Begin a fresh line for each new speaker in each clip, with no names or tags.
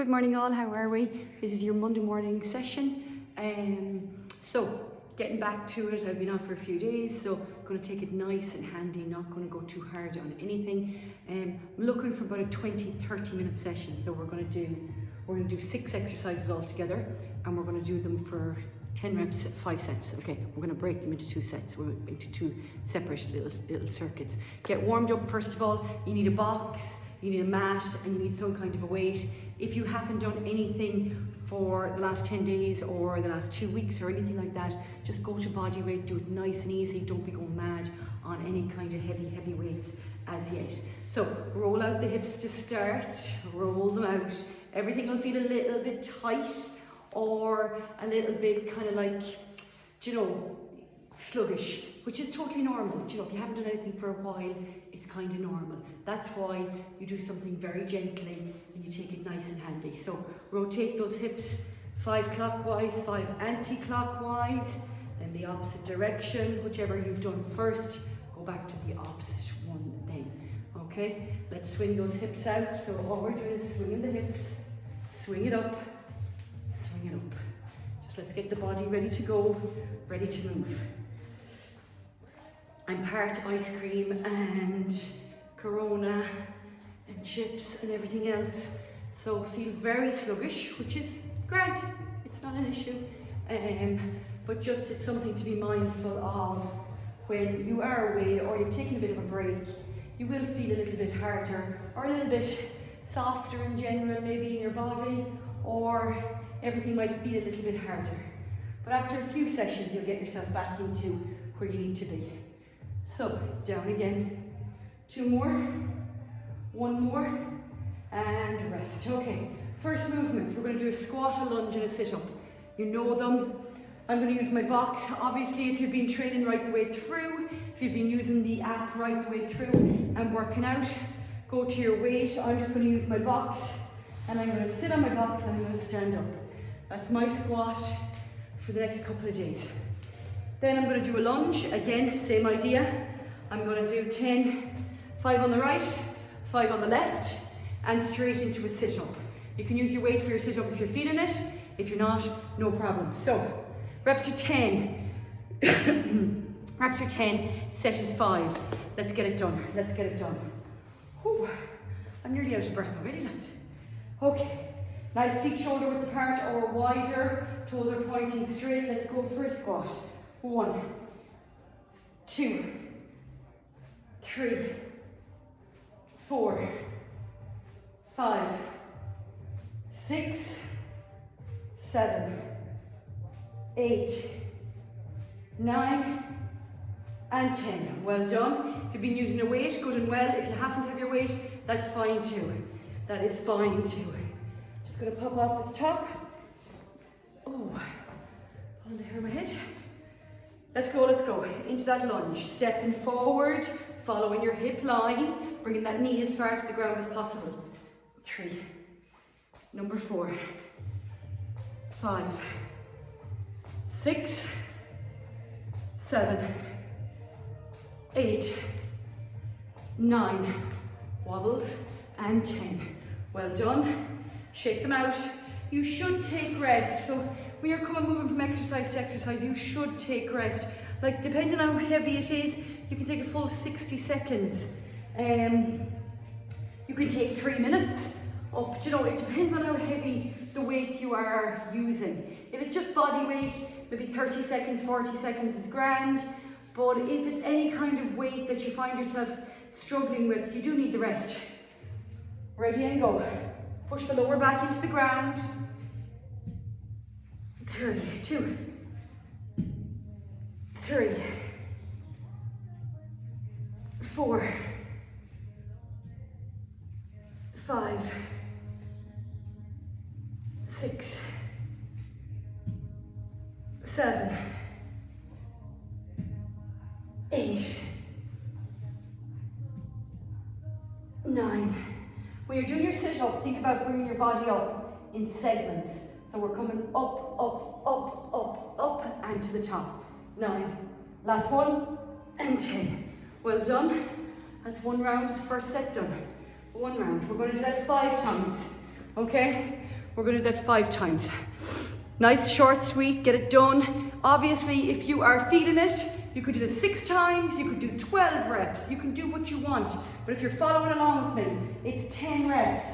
Good morning all, how are we? This is your Monday morning session. So getting back to it, I've been off for a few days, so I'm going to take it nice and handy, not going to go too hard on anything. I'm looking for about a 20-30 minute session, so we're going to do 6 exercises all together, and we're going to do them for 10 reps, 5 sets. Okay, we're going to break them into 2 sets, into 2 separate little circuits. Get warmed up first of all. You need a box, you need a mat, and you need some kind of a weight. If you haven't done anything for the last 10 days or the last 2 weeks or anything like that, just go to body weight, do it nice and easy. Don't be going mad on any kind of heavy weights as yet. So roll out the hips to start, roll them out. Everything will feel a little bit tight or a little bit kind of like, sluggish, which is totally normal. If you haven't done anything for a while, it's kind of normal. That's why you do something very gently and you take it nice and handy. So rotate those hips 5 clockwise, 5 anti-clockwise, then the opposite direction, whichever you've done first, go back to the opposite one then. Okay, let's swing those hips out. So all we're doing is swinging the hips, swing it up, swing it up. Just let's get the body ready to go, ready to move. I'm part ice cream and Corona and chips and everything else, so feel very sluggish, which is grand, it's not an issue, but just it's something to be mindful of when you are away or you've taken a bit of a break. You will feel a little bit harder or a little bit softer in general, maybe in your body, or everything might feel a little bit harder. But after a few sessions, you'll get yourself back into where you need to be. So, down again, 2 more, 1 more, and rest. Okay, first movements, we're going to do a squat, a lunge, and a sit-up. You know them. I'm going to use my box. Obviously, if you've been training right the way through, if you've been using the app right the way through and working out, go to your weight. I'm just going to use my box, and I'm going to sit on my box and I'm going to stand up. That's my squat for the next couple of days. Then I'm going to do a lunge, again, same idea. I'm going to do 10, 5 on the right, 5 on the left, and straight into a sit-up. You can use your weight for your sit-up if you're feeling it. If you're not, no problem. So, reps are 10. Reps are 10, set is 5. Let's get it done, let's get it done. Whew. I'm nearly out of breath already, lads. Okay, nice feet shoulder width apart or wider, toes are pointing straight. Let's go for a squat. 1, 2, 3, 4, 5, 6, 7, 8, 9, and 10. Well done. If you've been using a weight, good and well. If you haven't have your weight, that's fine too. That is fine too. Just going to pop off this top. Oh, pulling the hair on my head. Let's go, into that lunge. Stepping forward, following your hip line, bringing that knee as far to the ground as possible. 3, number 4, 5, 6, 7, 8, 9, wobbles, and 10. Well done. Shake them out. You should take rest. So when you're moving from exercise to exercise, you should take rest. Like, depending on how heavy it is, you can take a full 60 seconds. You can take 3 minutes up. It depends on how heavy the weights you are using. If it's just body weight, maybe 30 seconds, 40 seconds is grand. But if it's any kind of weight that you find yourself struggling with, you do need the rest. Ready and go. Push the lower back into the ground. 3, 2, 3, 4, 5, 6, 7, 8, 9. When you're doing your sit-up, think about bringing your body up in segments. So we're coming up, up, up, up, up, and to the top. 9. Last one, and 10. Well done. That's 1 round, first set done. 1 round. We're going to do that 5 times. Okay? We're gonna do that 5 times. Nice, short, sweet, get it done. Obviously, if you are feeling it, you could do it 6 times, you could do 12 reps, you can do what you want. But if you're following along with me, it's 10 reps,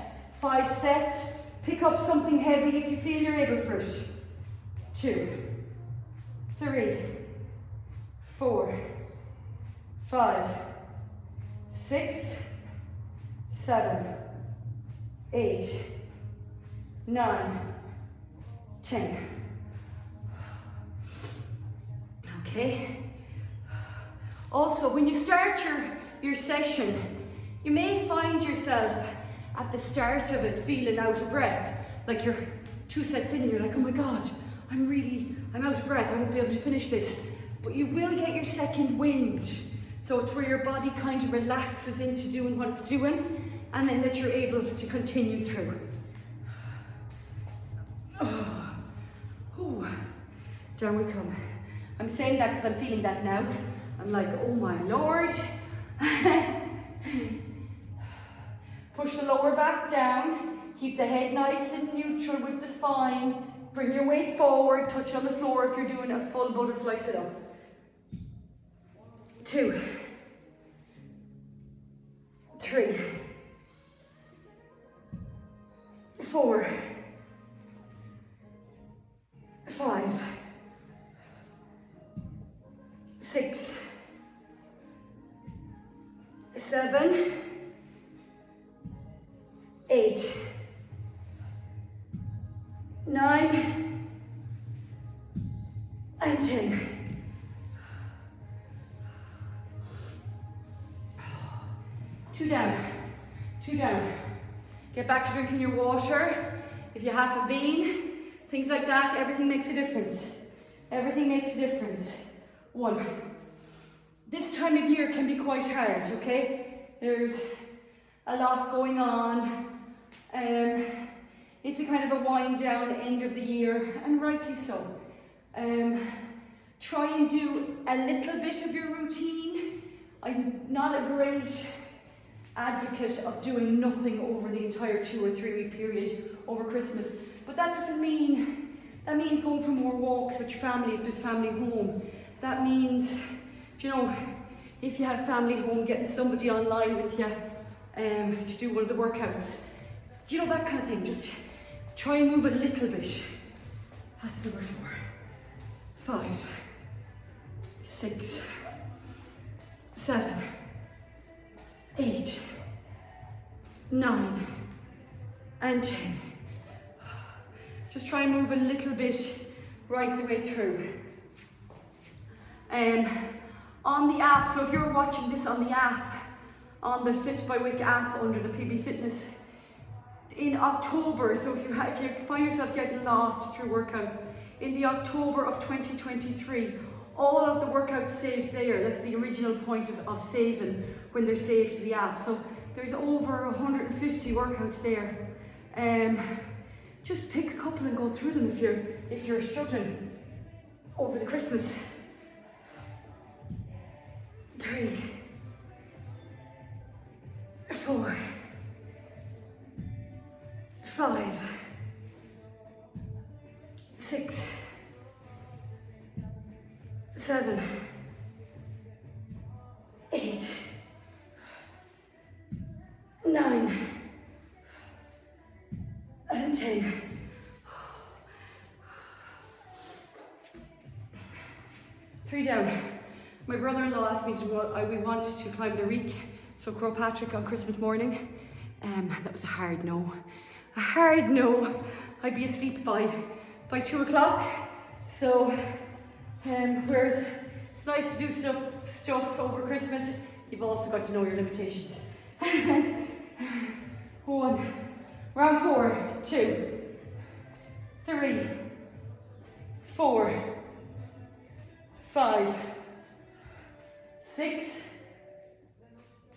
5 sets. Pick up something heavy if you feel you're able for it. 2, 3, 4, 5, 6, 7, 8, 9, 10. Okay. Also, when you start your session, you may find yourself at the start of it feeling out of breath. Like you're 2 sets in and you're like, oh my God, I'm out of breath, I won't be able to finish this. But you will get your second wind. So it's where your body kind of relaxes into doing what it's doing, and then that you're able to continue through. Oh. Ooh. Down we come. I'm saying that because I'm feeling that now. I'm like, oh my Lord. Push the lower back down. Keep the head nice and neutral with the spine. Bring your weight forward. Touch on the floor if you're doing a full butterfly sit-up. 2, 3, 4, 5, 6, 7, 8, 9, and 10. Two down. Get back to drinking your water. If you have a bean, things like that, everything makes a difference. Everything makes a difference. 1. This time of year can be quite hard, okay? There's a lot going on. It's a kind of a wind down end of the year, and rightly so. Try and do a little bit of your routine. I'm not a great advocate of doing nothing over the entire 2 or 3 week period over Christmas, but that doesn't mean, that means going for more walks with your family if there's family home. That means, you know, if you have family home, getting somebody online with you to do one of the workouts. You know, that kind of thing. Just try and move a little bit. That's number 4. 5, 6, 7, 8, 9, and 10. Just try and move a little bit right the way through. On the app, so if you're watching this on the app, on the Fit by Wick app under the PB Fitness, in October, so if you find yourself getting lost through workouts, in the October of 2023, all of the workouts saved there. That's the original point of saving, when they're saved to the app. So there's over 150 workouts there. Just pick a couple and go through them if you're struggling over the Christmas. 3, 4, 5, 6, 7, 8, 9, and 10. Three down. My brother-in-law asked me we wanted to climb the Reek, so Croagh Patrick on Christmas morning. That was a hard no. A hard no. I'd be asleep by 2 o'clock. So, whereas it's nice to do stuff over Christmas, you've also got to know your limitations. 1, round 4, 2, 3, 4, 5, 6,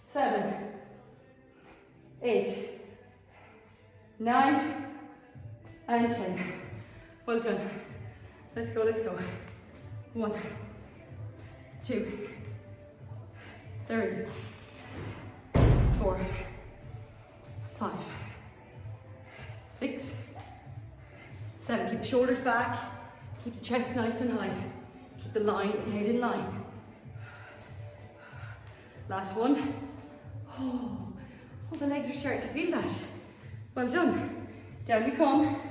7, 8, 9, and 10. Well done. Let's go. 1, 2, 3, 4, 5, 6, 7. Keep the shoulders back. Keep the chest nice and high. Keep the head in line. Last one. Oh, the legs are starting to feel that. Well done. Down you come.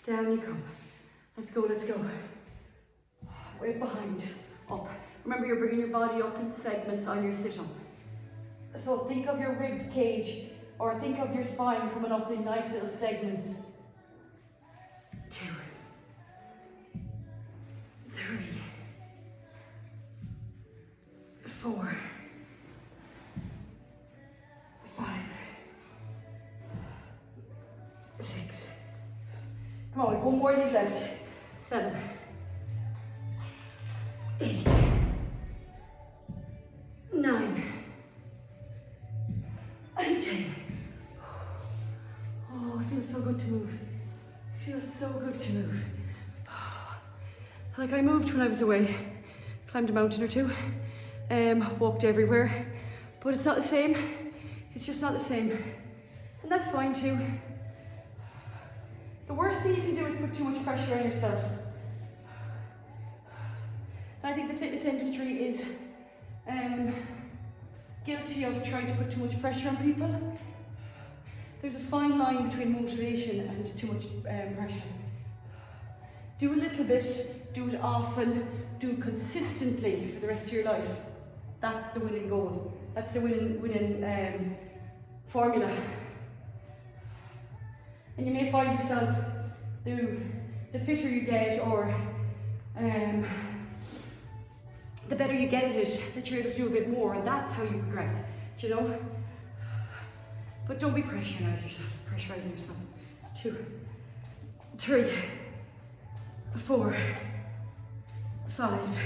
Down you come. Let's go, let's go. Weight behind, up. Remember, you're bringing your body up in segments on your sit-up. So think of your rib cage, or think of your spine coming up in nice little segments. 2, 3, 4, 5, 6. Come on, we've one more of these left. 7, 8, 9, and 10. Oh, it feels so good to move. It feels so good to move. Like I moved when I was away, climbed a mountain or two, walked everywhere, but it's not the same. It's just not the same. And that's fine too. The worst thing you can do is put too much pressure on yourself. I think the fitness industry is guilty of trying to put too much pressure on people. There's a fine line between motivation and too much pressure. Do a little bit, do it often, do it consistently for the rest of your life. That's the winning goal. That's the winning formula. And you may find yourself, the fitter you get, or the better you get at it, that you're able to do a bit more, and that's how you progress, do you know? But don't be pressurizing yourself. 2, 3, 4, 5,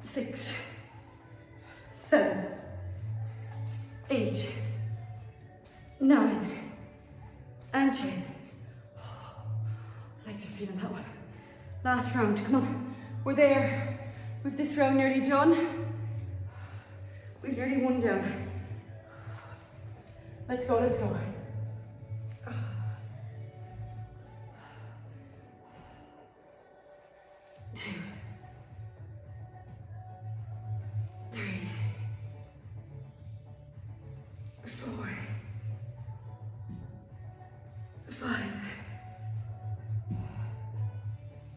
6, 7, 8, 9, and 10. Legs are feeling that one. Last round, come on. We're there. With this round nearly done. We've nearly one down. Let's go, let's go. 2, 3, 4, 5,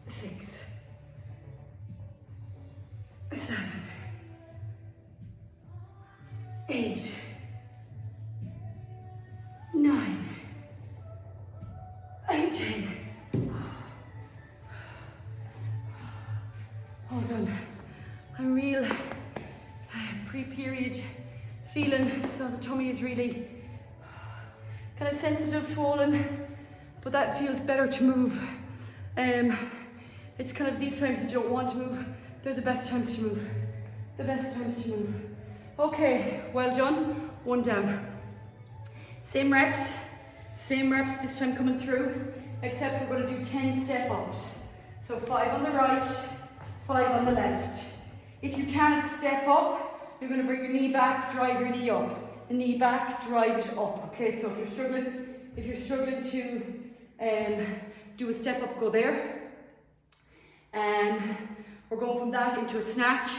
6, 7, 8, 9, and 10. Hold on. I'm real pre-period feeling, so the tummy is really kind of sensitive, swollen, but that feels better to move. It's kind of these times that you don't want to move, they're the best times to move. The best times to move. Okay, well done. One down. Same reps this time coming through, except we're going to do 10 step-ups. So 5 on the right, 5 on the left. If you can't step up, you're going to bring your knee back, drive your knee up. The knee back, drive it up. Okay, so if you're struggling to do a step up, go there. We're going from that into a snatch.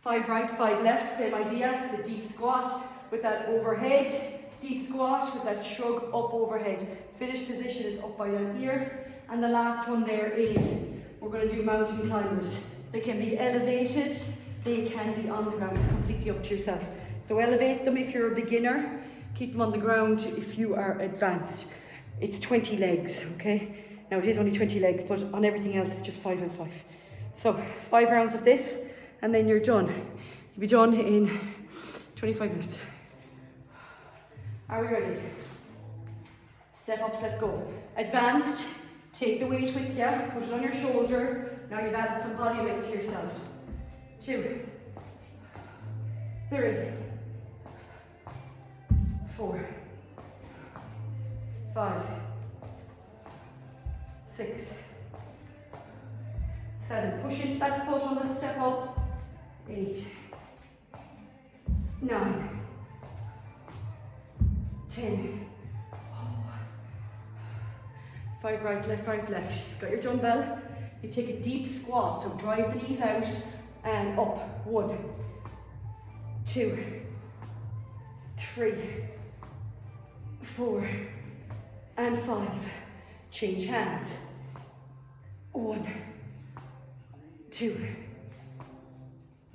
5 right, 5 left, same idea. It's a deep squat with that overhead. Deep squat with that shrug up overhead. Finish position is up by that ear. And the last one there is, we're going to do mountain climbers. They can be elevated, they can be on the ground. It's completely up to yourself. So elevate them if you're a beginner. Keep them on the ground if you are advanced. It's 20 legs, okay? Now it is only 20 legs, but on everything else it's just 5 and 5. So 5 rounds of this, and then you're done. You'll be done in 25 minutes. Are we ready? Step up, step go. Advanced, take the weight with you, put it on your shoulder. Now you've added some body weight to yourself. 2, 3, 4, 5, 6, 7. Push into that foot on the step up. 8, 9, 10, 5 right, left. You've got your dumbbell. You take a deep squat, so drive the knees out and up. 1, 2, 3, 4, and 5. Change hands. 1, 2,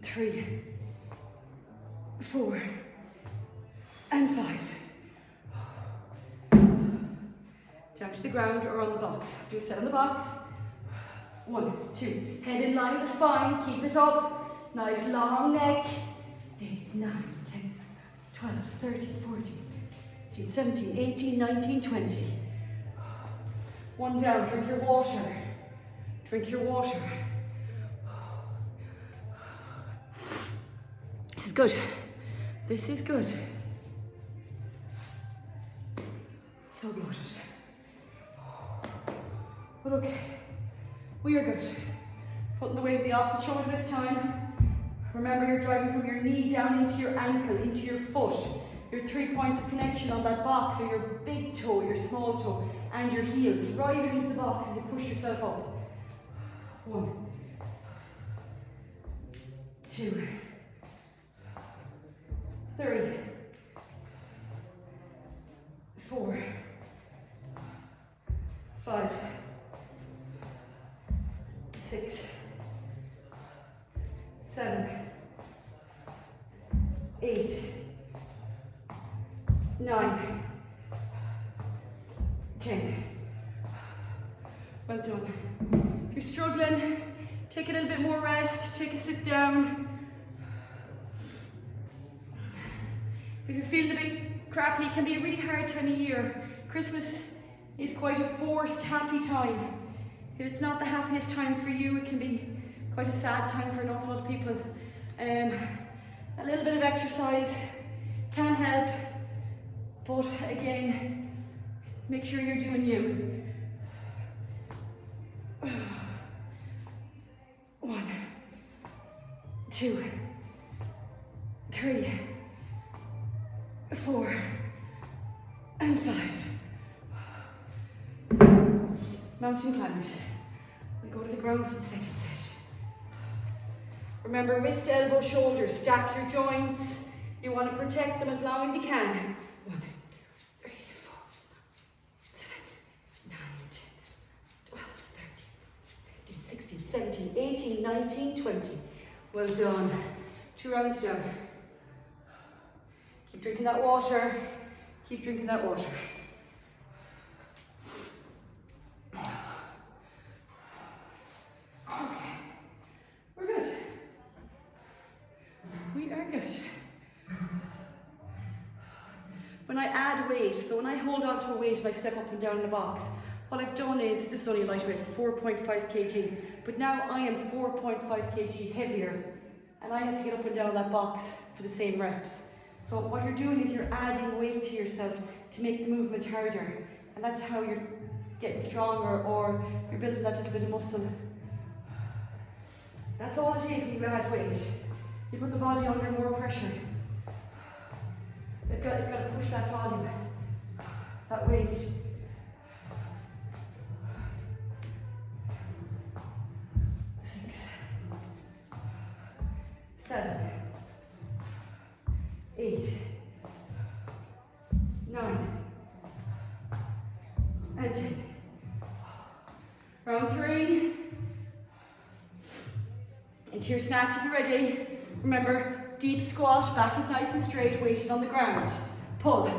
3, 4, and 5. Down to the ground or on the box. Do a set on the box. 1, 2. Head in line with the spine. Keep it up. Nice long neck. 8, 9, 10, 12, 13, 14, 15, 17, 18, 19, 20. 1 down. Drink your water. Drink your water. This is good. This is good. So bloated. But okay, we are good. Putting the weight of the opposite shoulder this time. Remember, you're driving from your knee down into your ankle, into your foot. Your 3 points of connection on that box are your big toe, your small toe, and your heel. Drive it into the box as you push yourself up. 1, 2, 3, 4, 5, 6, 7, 8, 9, 10. Well done. If you're struggling, take a little bit more rest, take a sit down. If you're feeling a bit crappy, it can be a really hard time of year. Christmas is quite a forced, happy time. If it's not the happiest time for you, it can be quite a sad time for an awful lot of people. A little bit of exercise can help, but again, make sure you're doing you. 1, 2, 3, 4, and 5. Mountain climbers. We go to the ground for the second set. Remember, wrist, elbow, shoulder. Stack your joints. You want to protect them as long as you can. 1, 2, 3, 4, 7, 9, 10, 12, 13, 15, 16, 17, 18, 19, 20. Well done. 2 rounds down. Keep drinking that water. Keep drinking that water. Okay, we're good. We are good. When I add weight, so when I hold on to a weight and I step up and down in the box, what I've done is, this is only a light weight, 4.5 kg, but now I am 4.5 kg heavier, and I have to get up and down that box for the same reps. So what you're doing is you're adding weight to yourself to make the movement harder, and that's how you're getting stronger, or you're building that little bit of muscle. That's all it is when you add weight. You put the body under more pressure. It's got to push that volume, that weight. 6, 7, 8, 9, and 10. Round 3. Into your snatch if you're ready. Remember, deep squat, back is nice and straight, weight is on the ground. Pull.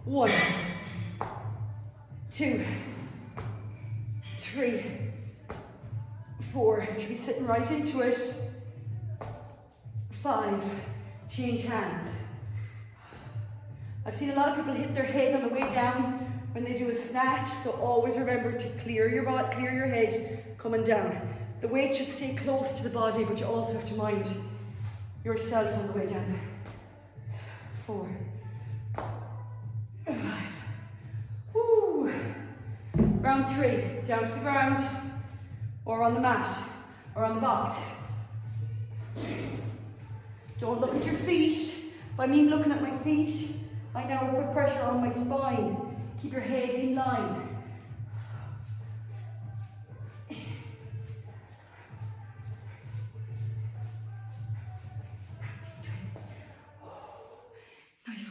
1, 2, 3, 4. You should be sitting right into it. 5. Change hands. I've seen a lot of people hit their head on the way down when they do a snatch, so always remember to clear your butt, clear your head coming down. The weight should stay close to the body, but you also have to mind yourself on the way down. 4, 5. Woo. Round 3, down to the ground, or on the mat, or on the box. Don't look at your feet. By me looking at my feet, I now put pressure on my spine. Keep your head in line.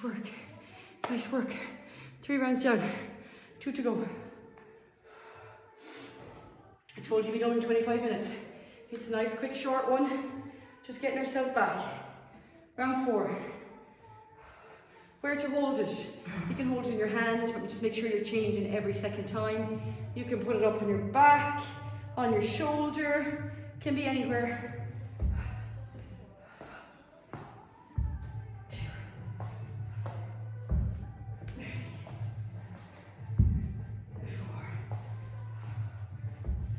work. Nice work. 3 rounds down. 2 to go. I told you we'd be done in 25 minutes. It's a nice, quick, short one. Just getting ourselves back. Round 4. Where to hold it? You can hold it in your hand, but just make sure you're changing every second time. You can put it up on your back, on your shoulder, can be anywhere. 2, 3, 4,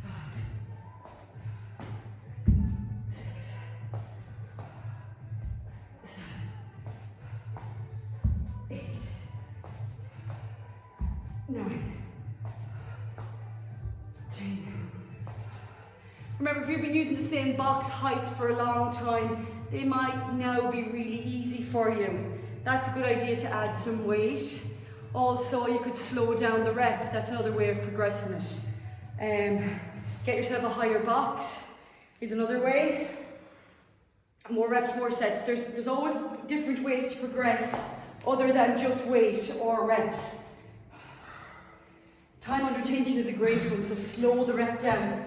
5, 6, 7, 8, 9, 10. Remember, if you've been using the same box height for a long time, they might now be really easy for you. That's a good idea to add some weight. Also, you could slow down the rep. That's another way of progressing it. Get yourself a higher box is another way. More reps, more sets. There's always different ways to progress other than just weight or reps. Time under tension is a great one, so slow the rep down.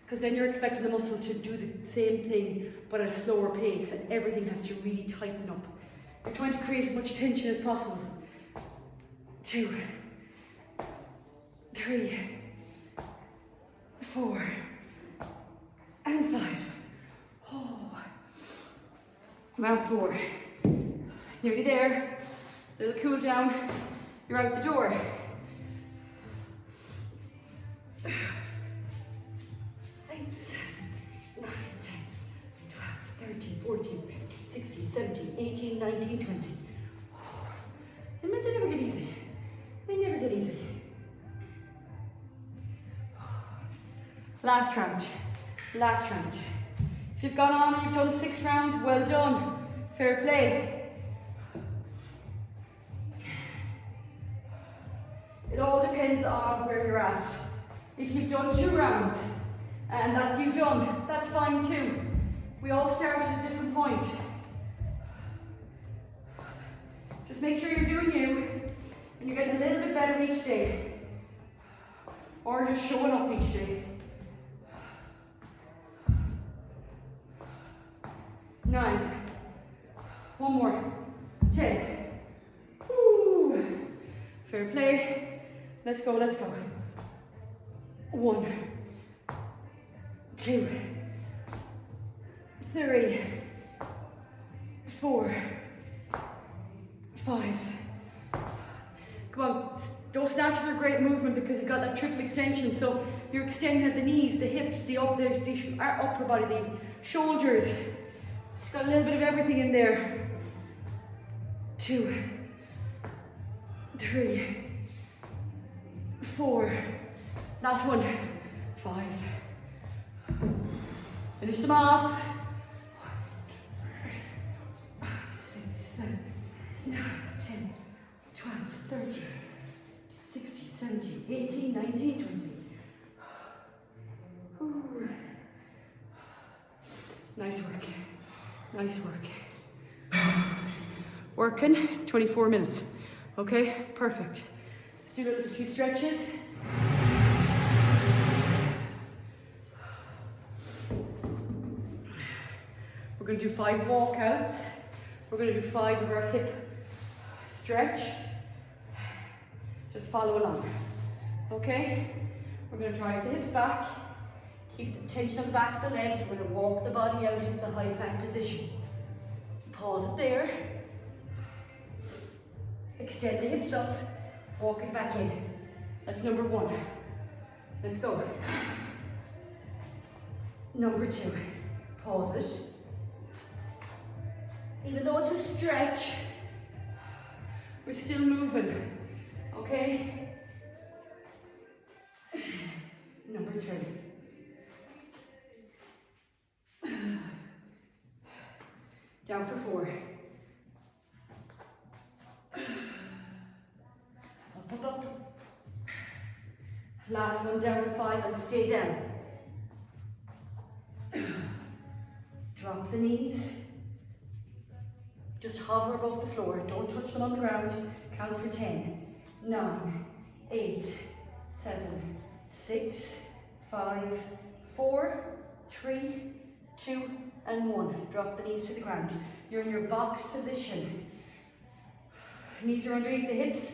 Because then you're expecting the muscle to do the same thing but at a slower pace, and everything has to really tighten up. You're trying to create as much tension as possible. 2, 3, 4, and 5. Oh. Round 4. Nearly there. Little cool down. You're out the door. 8, 7, 9, 10, 12, 13, 14, 15, 16, 17, 18, 19, 20. And they never get easy. They never get easy. Last round. Last round. If you've gone on and you've done 6 rounds, well done. Fair play. It all depends on where you're at. If you've done 2 rounds and that's you done, that's fine too. We all start at a different point. Just make sure you're doing you and you're getting a little bit better each day. Or just showing up each day. 9. 1 more. 10. Woo. Fair play. Let's go, let's go. 1, 2, 3, 4, 5. Come on, those snatches are great movement because you've got that triple extension. So you're extending at the knees, the hips, the upper body, the shoulders. It's got a little bit of everything in there. 2, 3, 4. Last one. 5. Finish them off. 6, 7, 9, 10, 12, 13, 16, 17, 18, 19, 20. Ooh. Nice work. Nice work. Working 24 minutes. Okay, perfect. Let's do a little few stretches. We're going to do 5 walkouts. We're going to do 5 of our hip stretch. Just follow along. Okay? We're going to drive the hips back. Keep the tension on the backs of the legs. We're going to walk the body out into the high plank position. Pause it there. Extend the hips up. Walk it back in. That's number 1. Let's go. Number 2. Pause it. Even though it's a stretch, we're still moving. Okay? Number 3. Down for 4. Up, up, up. Last one, down for 5 and stay down. Drop the knees. Just hover above the floor. Don't touch them on the ground. Count for 10, 9, 8, 7, 6, 5, 4, 3, 2, and 1. Drop the knees to the ground. You're in your box position. Knees are underneath the hips.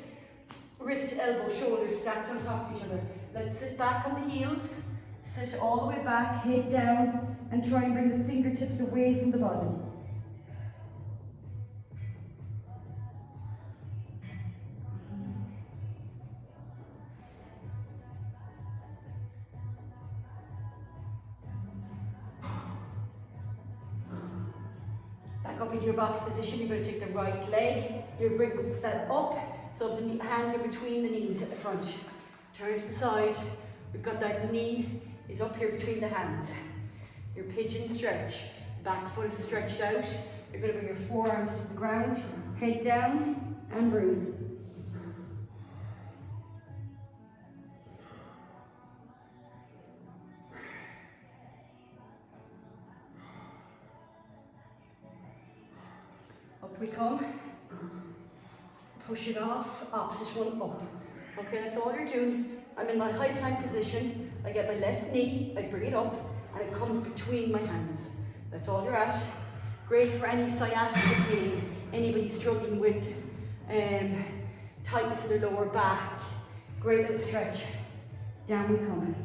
Wrist, elbow, shoulders stacked on top of each other. Let's sit back on the heels. Sit all the way back, head down, and try and bring the fingertips away from the body. Back up into your box position. You're going to take the right leg. You bring that up so the hands are between the knees at the front. Turn to the side. We've got that knee is up here between the hands. Your pigeon stretch. Back foot is stretched out. You're going to bring your forearms to the ground. Head down and breathe. Up we come. Push it off, opposite one up. Okay, that's all you're doing. I'm in my high plank position. I get my left knee, I bring it up, and it comes between my hands. That's all you're at. Great for any sciatica pain, anybody struggling with tightness in their lower back. Great little stretch. Down we come.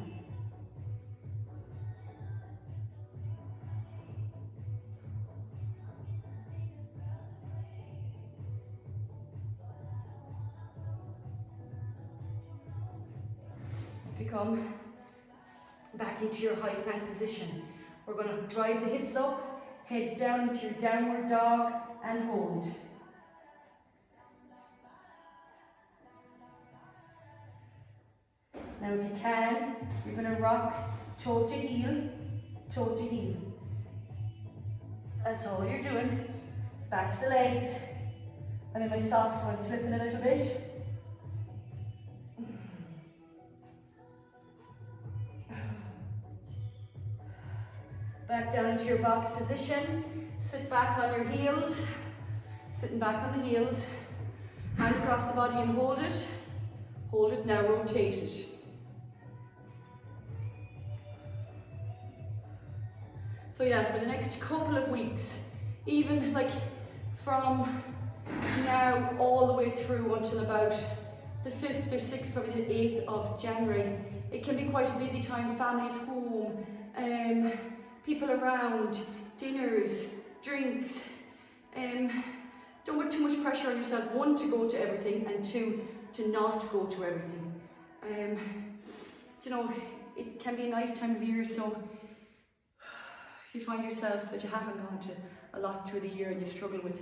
Come back into your high plank position. We're going to drive the hips up, heads down into your downward dog and hold. Now if you can, you're going to rock toe to heel, toe to heel. That's all you're doing. Back to the legs. I'm in my socks so I'm slipping a little bit. Back down into your box position. Sit back on your heels. Sitting back on the heels. Hand across the body and hold it. Hold it, now rotate it. So yeah, for the next couple of weeks, even like from now all the way through until about the 5th or 6th, probably the 8th of January, it can be quite a busy time, families home, people around, dinners, drinks. Don't put too much pressure on yourself, one, to go to everything, and two, to not go to everything. You know, it can be a nice time of year, so if you find yourself that you haven't gone to a lot through the year and you struggle with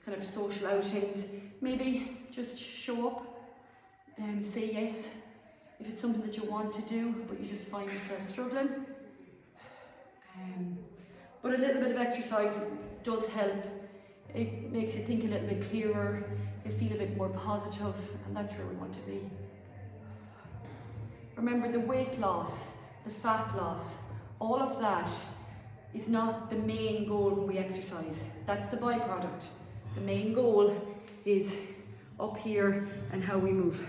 kind of social outings, maybe just show up and say yes if it's something that you want to do but you just find yourself struggling. But a little bit of exercise does help. It makes you think a little bit clearer, you feel a bit more positive, and that's where we want to be. Remember, the weight loss, the fat loss, all of that is not the main goal when we exercise. That's the byproduct. The main goal is up here and how we move.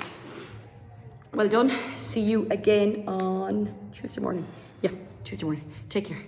Well done. See you again on Tuesday morning. Yeah, Tuesday morning. Take care.